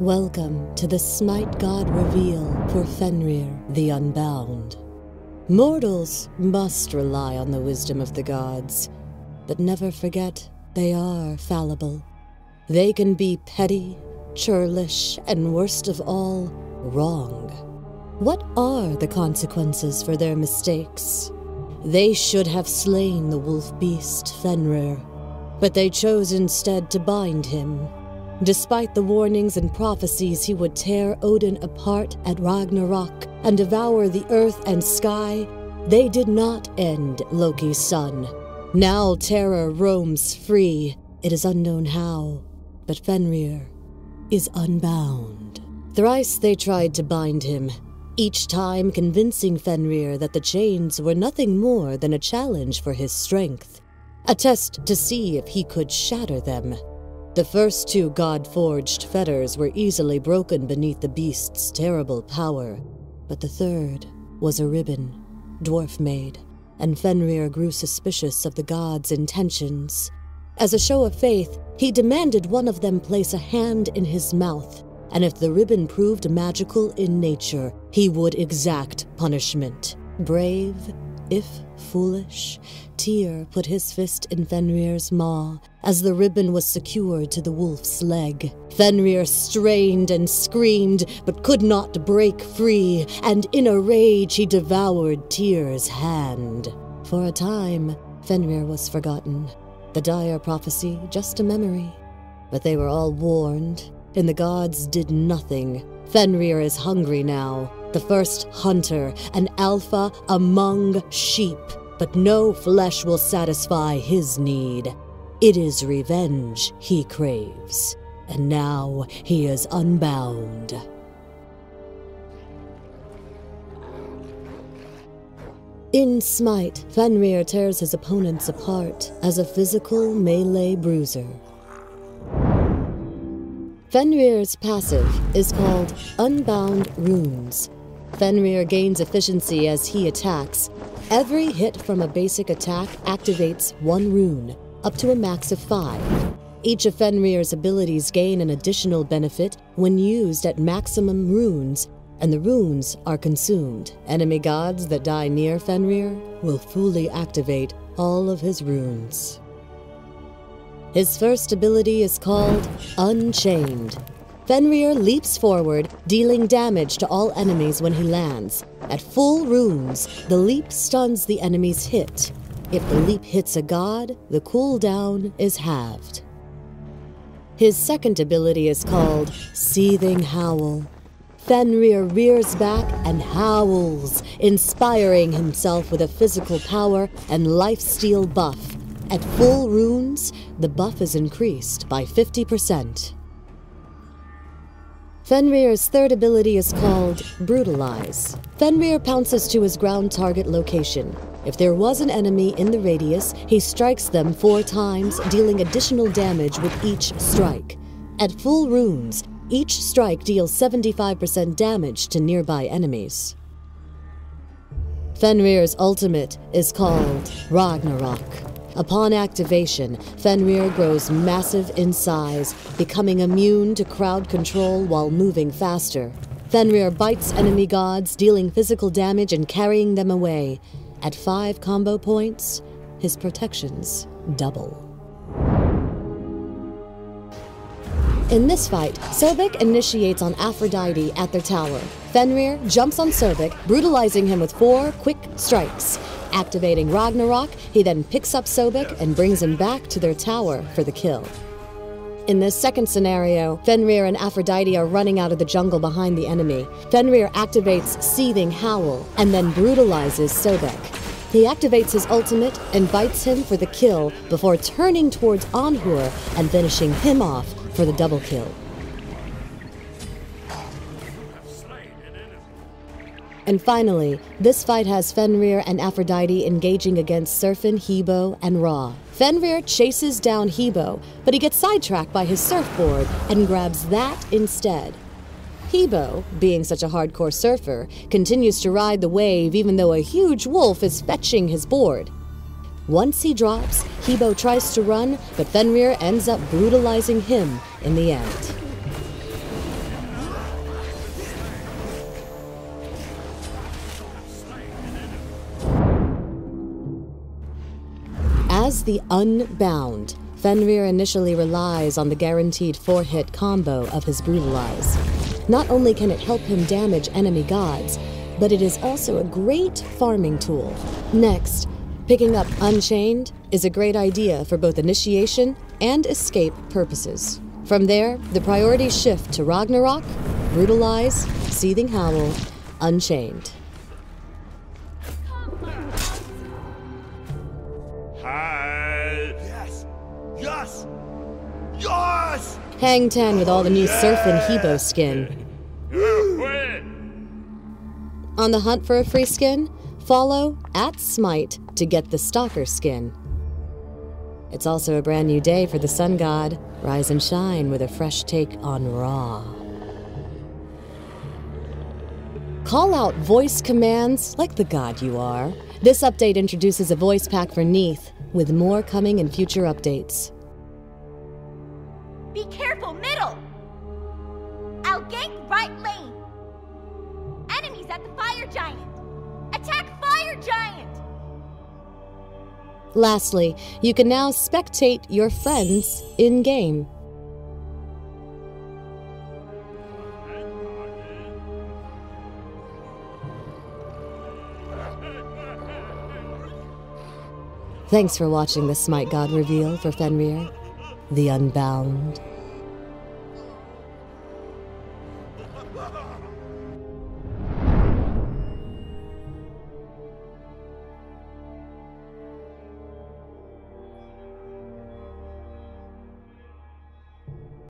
Welcome to the SMITE God reveal for Fenrir the Unbound. Mortals must rely on the wisdom of the gods, but never forget they are fallible. They can be petty, churlish, and worst of all, wrong. What are the consequences for their mistakes? They should have slain the wolf beast Fenrir, but they chose instead to bind him. Despite the warnings and prophecies he would tear Odin apart at Ragnarok and devour the earth and sky, they did not end Loki's son. Now terror roams free. It is unknown how, but Fenrir is unbound. Thrice they tried to bind him, each time convincing Fenrir that the chains were nothing more than a challenge for his strength, a test to see if he could shatter them. The first two god-forged fetters were easily broken beneath the beast's terrible power, but the third was a ribbon, dwarf-made, and Fenrir grew suspicious of the god's intentions. As a show of faith, he demanded one of them place a hand in his mouth, and if the ribbon proved magical in nature, he would exact punishment. Brave, if foolish, Tyr put his fist in Fenrir's maw as the ribbon was secured to the wolf's leg. Fenrir strained and screamed, but could not break free, and in a rage he devoured Tyr's hand. For a time, Fenrir was forgotten, the dire prophecy just a memory. But they were all warned, and the gods did nothing. Fenrir is hungry now, the first hunter, an alpha among sheep, but no flesh will satisfy his need. It is revenge he craves, and now he is unbound. In SMITE, Fenrir tears his opponents apart as a physical melee bruiser. Fenrir's passive is called Unbound Runes. Fenrir gains efficiency as he attacks. Every hit from a basic attack activates one rune, up to a max of 5. Each of Fenrir's abilities gain an additional benefit when used at maximum runes, and the runes are consumed. Enemy gods that die near Fenrir will fully activate all of his runes. His first ability is called Unchained. Fenrir leaps forward, dealing damage to all enemies when he lands. At full runes, the leap stuns the enemy's hit. If the leap hits a god, the cooldown is halved. His second ability is called Seething Howl. Fenrir rears back and howls, inspiring himself with a physical power and lifesteal buff. At full runes, the buff is increased by 50%. Fenrir's third ability is called Brutalize. Fenrir pounces to his ground target location. If there was an enemy in the radius, he strikes them 4 times, dealing additional damage with each strike. At full runes, each strike deals 75% damage to nearby enemies. Fenrir's ultimate is called Ragnarok. Upon activation, Fenrir grows massive in size, becoming immune to crowd control while moving faster. Fenrir bites enemy gods, dealing physical damage and carrying them away. At 5 combo points, his protections double. In this fight, Sobek initiates on Aphrodite at their tower. Fenrir jumps on Sobek, brutalizing him with 4 quick strikes. Activating Ragnarok, he then picks up Sobek and brings him back to their tower for the kill. In this second scenario, Fenrir and Aphrodite are running out of the jungle behind the enemy. Fenrir activates Seething Howl and then brutalizes Sobek. He activates his ultimate and bites him for the kill before turning towards Anhur and finishing him off for the double kill. And finally, this fight has Fenrir and Aphrodite engaging against Surfin, Hebo, and Ra. Fenrir chases down Hebo, but he gets sidetracked by his surfboard and grabs that instead. Hebo, being such a hardcore surfer, continues to ride the wave even though a huge wolf is fetching his board. Once he drops, Hebo tries to run, but Fenrir ends up brutalizing him in the end. As the Unbound, Fenrir initially relies on the guaranteed 4-hit combo of his Brutalize. Not only can it help him damage enemy gods, but it is also a great farming tool. Next, picking up Unchained is a great idea for both initiation and escape purposes. From there, the priorities shift to Ragnarok, Brutalize, Seething Howl, Unchained. Hi! Yes! Yes! Yes! Hang 10 with all the new Surf and Hebo skin. On the hunt for a free skin? Follow @SMITE to get the Stalker skin. It's also a brand new day for the Sun God. Rise and shine with a fresh take on Ra. Call out voice commands like the god you are. This update introduces a voice pack for Neath, with more coming in future updates. Be careful, middle! I'll gank right lane. Enemies at the fire giant. Attack fire giant! Lastly, you can now spectate your friends in-game. Thanks for watching the Smite God reveal for Fenrir, the Unbound.